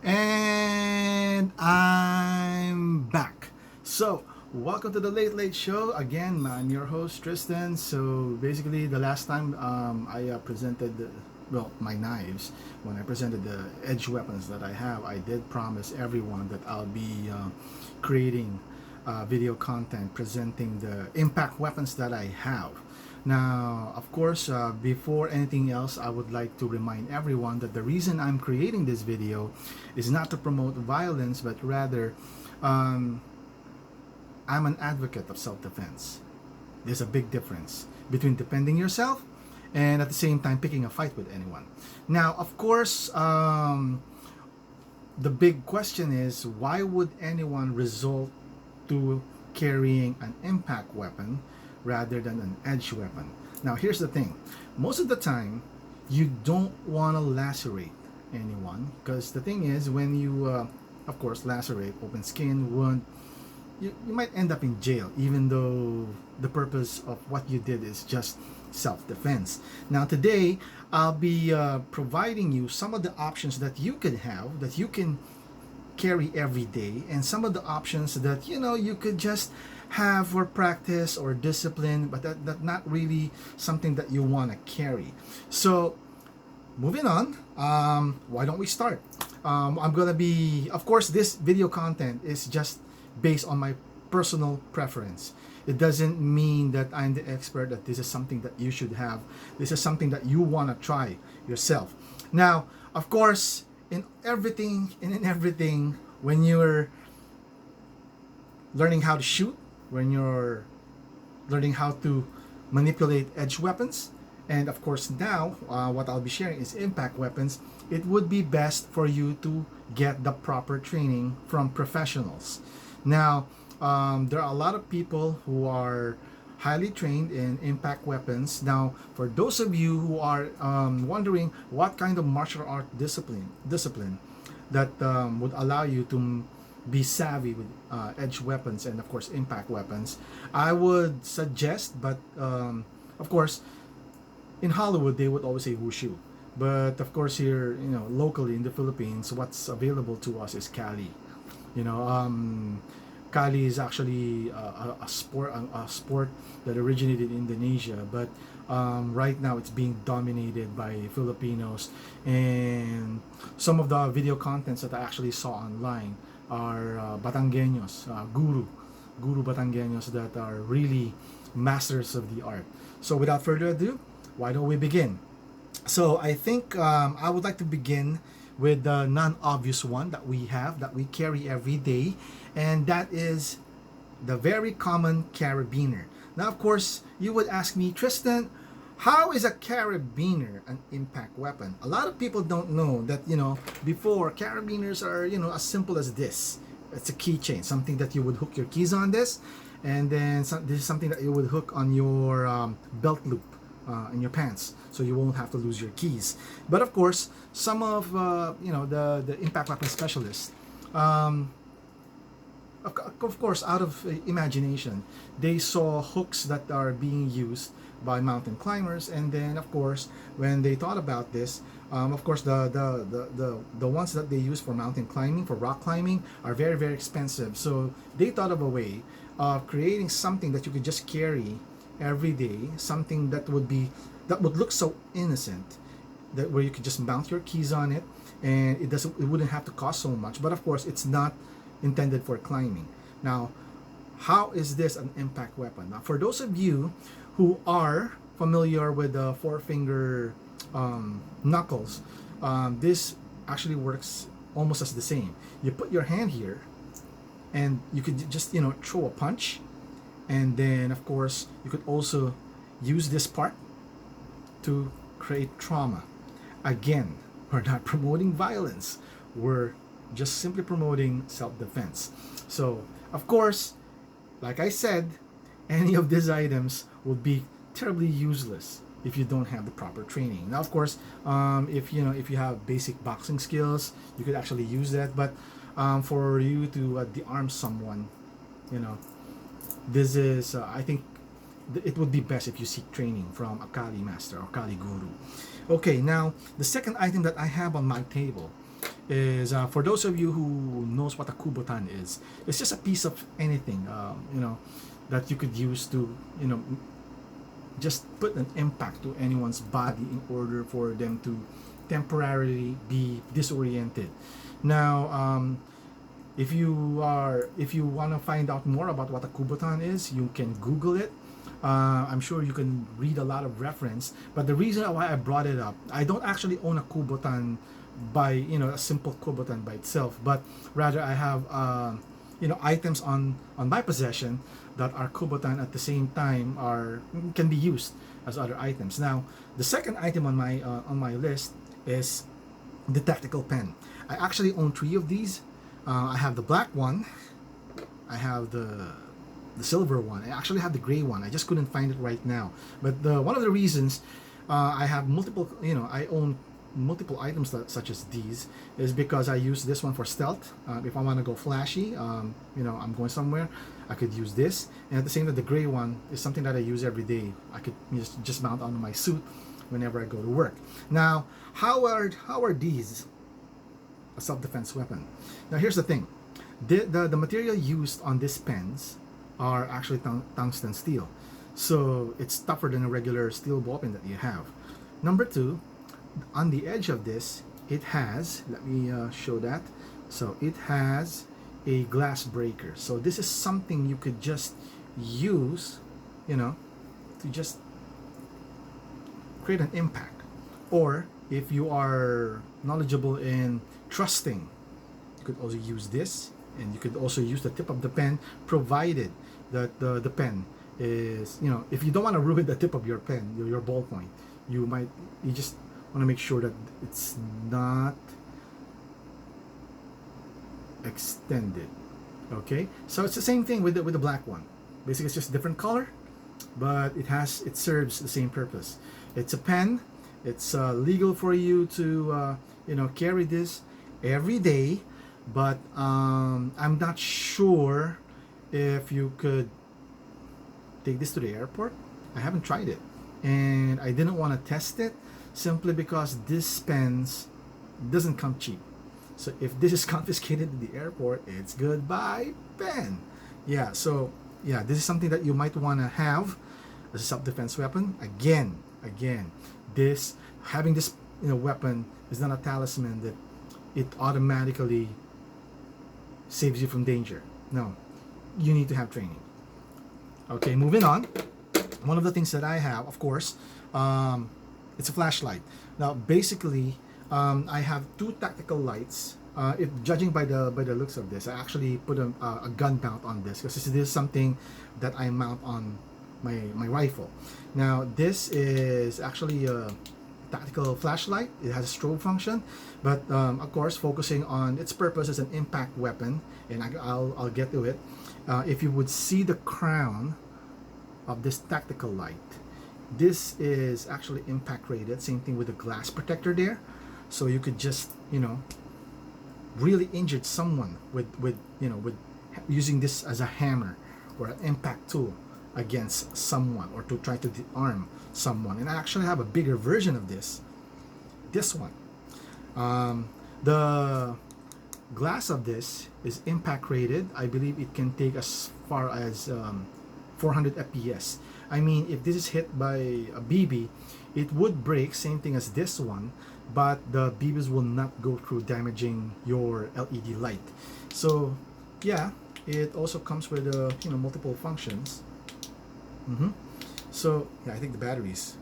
And I'm back. So, welcome to the Late Late Show. Again, I'm your host, Tristan. So, basically, the last time I presented, my knives, when I presented the edge weapons that I have, I did promise everyone that I'll be creating video content presenting the impact weapons that I have. Now, of course, before anything else, I would like to remind everyone that the reason I'm creating this video is not to promote violence, but rather, um, I'm an advocate of self-defense. There's a big difference between defending yourself and at the same time picking a fight with anyone. Now, of course, the big question is, why would anyone resort to carrying an impact weapon rather than an edge weapon? Now, here's the thing. Most of the time, you don't want to lacerate anyone, because the thing is, when you, of course, lacerate, open skin, wound, you might end up in jail, even though the purpose of what you did is just self-defense. Now, today, I'll be providing you some of the options that you could have, that you can carry every day, and some of the options that you could just have for practice or discipline, but that not really something that you want to carry. So moving on, why don't we start? I'm gonna be, of course, this video content is just based on my personal preference. It doesn't mean that I'm the expert, that this is something that you should have. This is something that you want to try yourself. Now, of course, in everything, when you're learning how to shoot, when you're learning how to manipulate edge weapons, and of course now, what I'll be sharing is impact weapons, it would be best for you to get the proper training from professionals. Now, there are a lot of people who are highly trained in impact weapons. Now, for those of you who are wondering what kind of martial art discipline that would allow you to be savvy with edge weapons and of course impact weapons, I would suggest, but of course, in Hollywood they would always say wushu, but of course here, locally in the Philippines, what's available to us is Kali. you know um, Kali is actually a sport that originated in Indonesia, but right now it's being dominated by Filipinos. And some of the video contents that I actually saw online are Batangueños, guru Batangueños that are really masters of the art. So without further ado, why don't we begin? So I think I would like to begin with the non-obvious one that we have, that we carry every day, and that is the very common carabiner. Now, of course, you would ask me, Tristan, how is a carabiner an impact weapon? A lot of people don't know that, before, carabiners are, as simple as this. It's a keychain, something that you would hook your keys on this, and then this is something that you would hook on your belt loop in your pants, so you won't have to lose your keys. But of course, some of the impact weapon specialists, um, of course, out of imagination, they saw hooks that are being used by mountain climbers, and then of course, when they thought about this, of course, the ones that they use for mountain climbing, for rock climbing, are very very expensive. So they thought of a way of creating something that you could just carry every day, something that would look so innocent, that where you could just mount your keys on it, and it wouldn't have to cost so much. But of course, it's not intended for climbing. Now, how is this an impact weapon? Now, for those of you who are familiar with the four finger knuckles, this actually works almost as the same. You put your hand here, and you could just throw a punch, and then of course you could also use this part to create trauma. Again, we're not promoting violence, we're just simply promoting self-defense. So of course, like I said, any of these items would be terribly useless if you don't have the proper training. Now of course, if you have basic boxing skills, you could actually use that. But for you to de-arm someone, you know this is I think it would be best if you seek training from a Kali master or Kali guru. Okay, now the second item that I have on my table is for those of you who knows what a Kubaton is, it's just a piece of anything, that you could use to, just put an impact to anyone's body in order for them to temporarily be disoriented. Now, if you want to find out more about what a Kubaton is, you can Google it. I'm sure you can read a lot of reference, but the reason why I brought it up, I don't actually own a Kubaton by a simple Kubaton by itself, but rather I have items on my possession that are Kubaton at the same time can be used as other items. Now, the second item on my list is the tactical pen. I actually own 3 of these. I have the black one, I have the silver one, I actually have the gray one. I just couldn't find it right now. But one of the reasons I have multiple, I own multiple items such as these is because I use this one for stealth. If I want to go flashy, I'm going somewhere, I could use this. And at the same time, the gray one is something that I use every day. I could just mount onto my suit whenever I go to work. Now, how are these a self-defense weapon? Now, here's the thing. The material used on these pens are actually tungsten steel. So it's tougher than a regular steel ball pen that you have. Number 2, on the edge of this, it has, let me show that. So it has a glass breaker. So this is something you could just use, to just create an impact. Or if you are knowledgeable in trusting, you could also use this, and you could also use the tip of the pen, provided that the pen is, if you don't want to ruin the tip of your pen, your ballpoint, you just want to make sure that it's not extended. Okay, so it's the same thing with the black one. Basically, it's just different color, but it serves the same purpose. It's a pen. It's legal for you to carry this every day, but I'm not sure if you could take this to the airport. I haven't tried it, and I didn't want to test it simply because this pens doesn't come cheap. So if this is confiscated at the airport, it's goodbye pen. Yeah, so yeah, this is something that you might want to have as a self-defense weapon. Again, this having this weapon is not a talisman that it automatically saves you from danger. No, you need to have training. Okay, moving on. One of the things that I have, of course, it's a flashlight. Now, basically, I have 2 tactical lights. If judging by the looks of this, I actually put a gun mount on this because this is something that I mount on my rifle. Now, this is actually a tactical flashlight. It has a strobe function, but of course, focusing on its purpose as an impact weapon, and I'll get to it. If you would see the crown of this tactical light, this is actually impact rated. Same thing with the glass protector there. So you could just really injure someone with using this as a hammer or an impact tool against someone, or to try to disarm someone. And I actually have a bigger version of this one. The glass of this is impact rated. I believe it can take as far as 400 fps. I mean, if this is hit by a BB, it would break, same thing as this one, but the BBs will not go through, damaging your LED light. So yeah, it also comes with multiple functions. So yeah, I think the battery is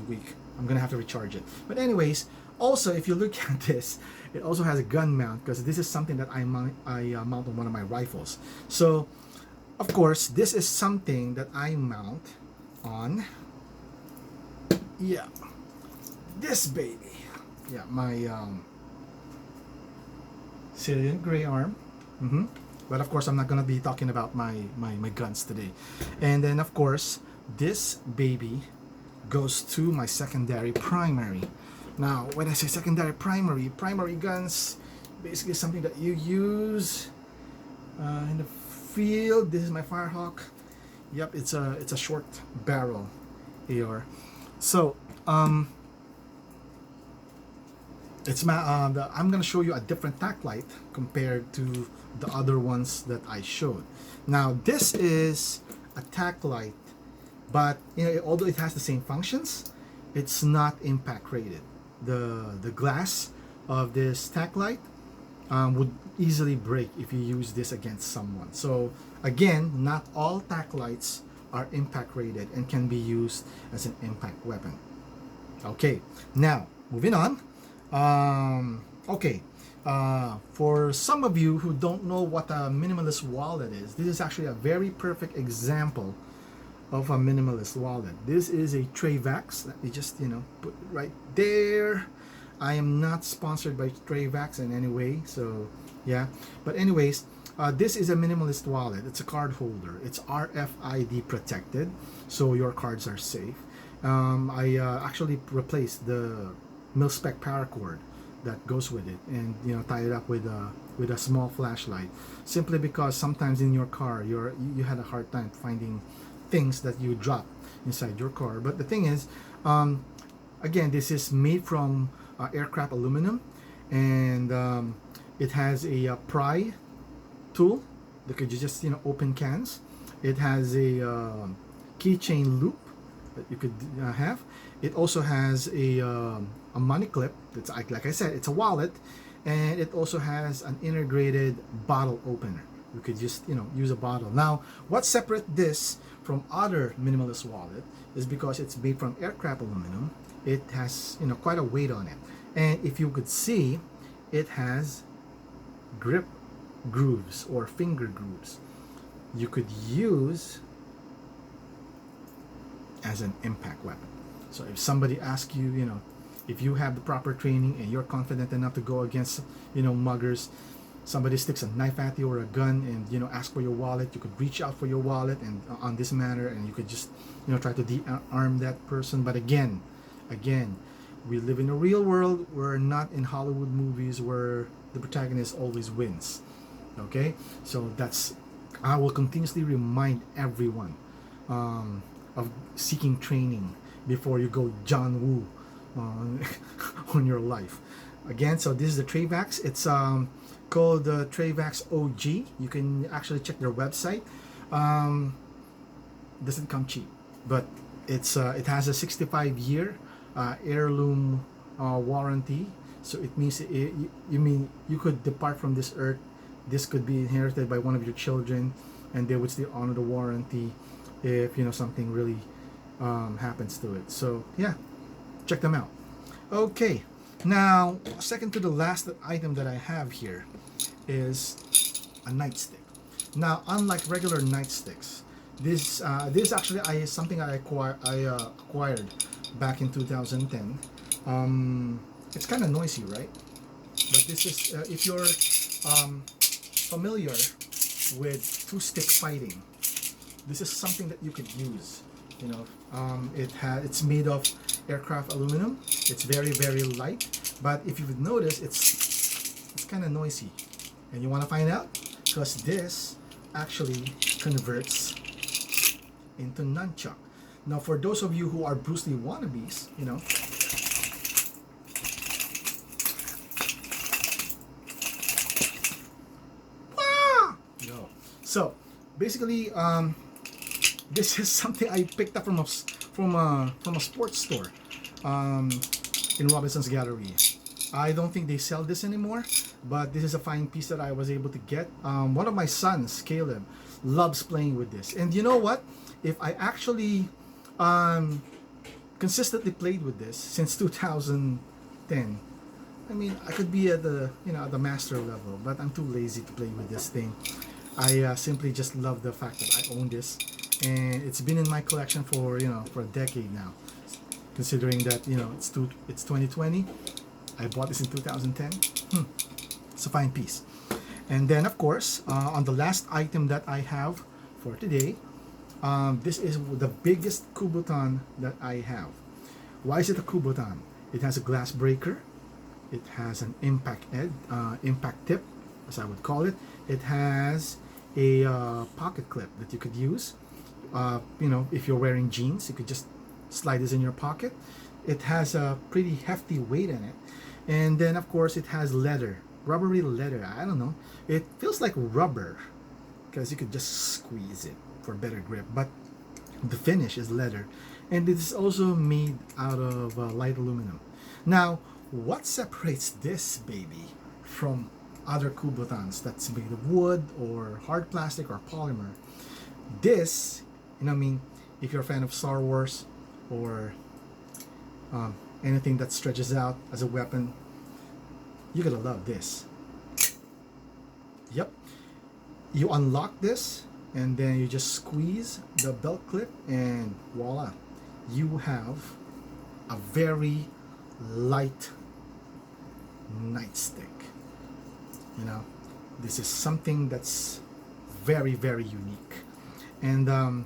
weak. I'm gonna have to recharge it. But anyways, also if you look at this, it also has a gun mount, because this is something that I mount on one of my rifles. So of course, this is something that I mount on, this baby. Yeah, my Syrian gray arm. But of course, I'm not gonna be talking about my guns today. And then of course, this baby goes to my secondary primary. Now, when I say secondary primary guns, basically something that you use in the field. This is my Firehawk. Yep, it's a short barrel AR. So I'm gonna show you a different tack light compared to the other ones that I showed. Now this is a tack light, but although it has the same functions, it's not impact rated. The glass of this tack light would easily break if you use this against someone. So again, not all tack lights are impact rated and can be used as an impact weapon. Okay, now moving on. Okay, for some of you who don't know what a minimalist wallet is, this is actually a very perfect example of a minimalist wallet. This is a Travax. Let me just put it right there. I am not sponsored by Travax in any way, so yeah. But anyways, this is a minimalist wallet. It's a card holder. It's RFID protected, so your cards are safe. I actually replaced the mil-spec paracord that goes with it, and tie it up with a small flashlight, simply because sometimes in your car you had a hard time finding things that you drop inside your car. But the thing is, again, this is made from aircraft aluminum, and it has a pry tool that could just open cans. It has a keychain loop that you could have. It also has a money clip. That's like I said, it's a wallet, and it also has an integrated bottle opener. You could just use a bottle. Now, what separates this from other minimalist wallet is because it's made from aircraft aluminum. It has quite a weight on it, and if you could see, it has grip grooves or finger grooves. You could use as an impact weapon. So if somebody asks you, if you have the proper training and you're confident enough to go against muggers, somebody sticks a knife at you or a gun and ask for your wallet, you could reach out for your wallet and on this manner, and you could just try to de-arm that person. But again, we live in a real world. We're not in Hollywood movies where the protagonist always wins. Okay, so I will continuously remind everyone of seeking training before you go John Woo on your life. Again, so this is the Travax. It's called the Travax OG. You can actually check their website. Doesn't come cheap, but it has a 65-year heirloom warranty. So it means you could depart from this earth. This could be inherited by one of your children, and they would still honor the warranty if something really happens to it. So yeah, check them out. Okay, now second to the last item that I have here is a nightstick. Now, unlike regular nightsticks, this actually something I acquired back in 2010. It's kind of noisy, right? But this is if you're familiar with two-stick fighting, this is something that you could use. It's made of aircraft aluminum. It's very, very light, but if you would notice, it's kind of noisy, and you want to find out because this actually converts into nunchuck. Now, for those of you who are Bruce Lee wannabes, so basically, this is something I picked up from a sports store in Robinson's Gallery. I don't think they sell this anymore, but this is a fine piece that I was able to get. One of my sons, Caleb, loves playing with this, and you know what? If I actually consistently played with this since 2010, I mean, I could be at the the master level, but I'm too lazy to play with this thing. I simply just love the fact that I own this, and it's been in my collection for for a decade now. Considering that it's 2020, I bought this in 2010. It's a fine piece. And then of course, on the last item that I have for today, this is the biggest Kubaton that I have. Why is it a Kubaton? It has a glass breaker. It has an impact tip, as I would call it. It has a pocket clip that you could use. If you're wearing jeans, you could just slide this in your pocket. It has a pretty hefty weight in it, And then of course it has leather, rubbery leather. I don't know. It feels like rubber because you could just squeeze it for better grip. But the finish is leather, and it is also made out of light aluminum. Now, what separates this baby from other Kubotans that's made of wood or hard plastic or polymer? This, I mean, if you're a fan of Star Wars or anything that stretches out as a weapon, you're gonna love this. Yep, you unlock this and then you just squeeze the belt clip and voila, you have a very light nightstick. This is something that's very, very unique, and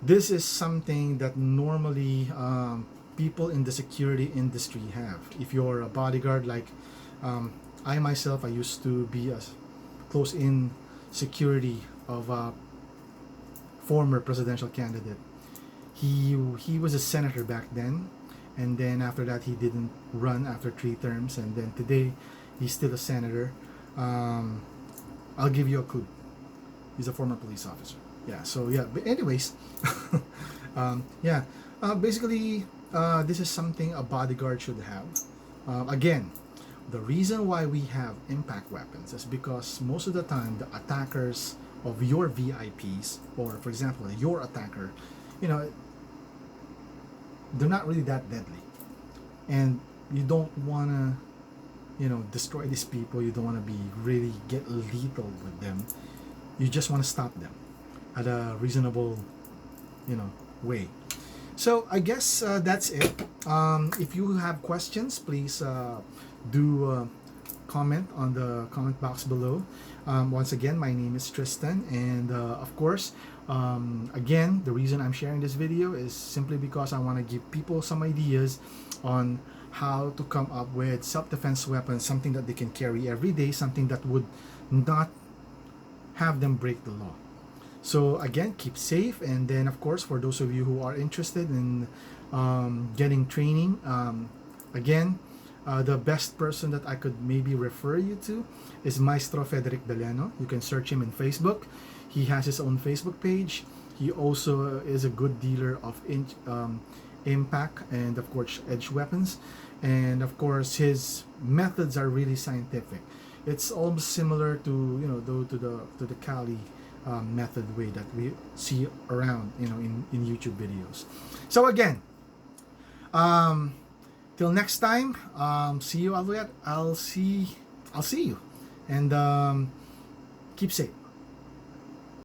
this is something that normally people in the security industry have. If you're a bodyguard, like I myself, I used to be a close-in security of a former presidential candidate. He was a senator back then, and then after that he didn't run after 3 terms, and then today he's still a senator. I'll give you a clue. He's a former police officer. Yeah. So yeah. But anyways, yeah. Basically, this is something a bodyguard should have. Again, the reason why we have impact weapons is because most of the time the attackers of your VIPs, or for example your attacker, they're not really that deadly, and you don't want to destroy these people. You don't want to be really get lethal with them. You just want to stop them at a reasonable way. So I guess that's it. If you have questions, please do comment on the comment box below. Once again, my name is Tristan, and of course, again, the reason I'm sharing this video is simply because I want to give people some ideas on how to come up with self-defense weapons, something that they can carry every day, something that would not have them break the law. So again, keep safe, and then of course, for those of you who are interested in getting training, again, the best person that I could maybe refer you to is Maestro Federic Beleno. You can search him in Facebook. He has his own Facebook page. He also is a good dealer of impact and of course edge weapons, and of course his methods are really scientific. It's almost similar to to the Kali method way that we see around in YouTube videos. So again, till next time, see you. I'll see you, and keep safe.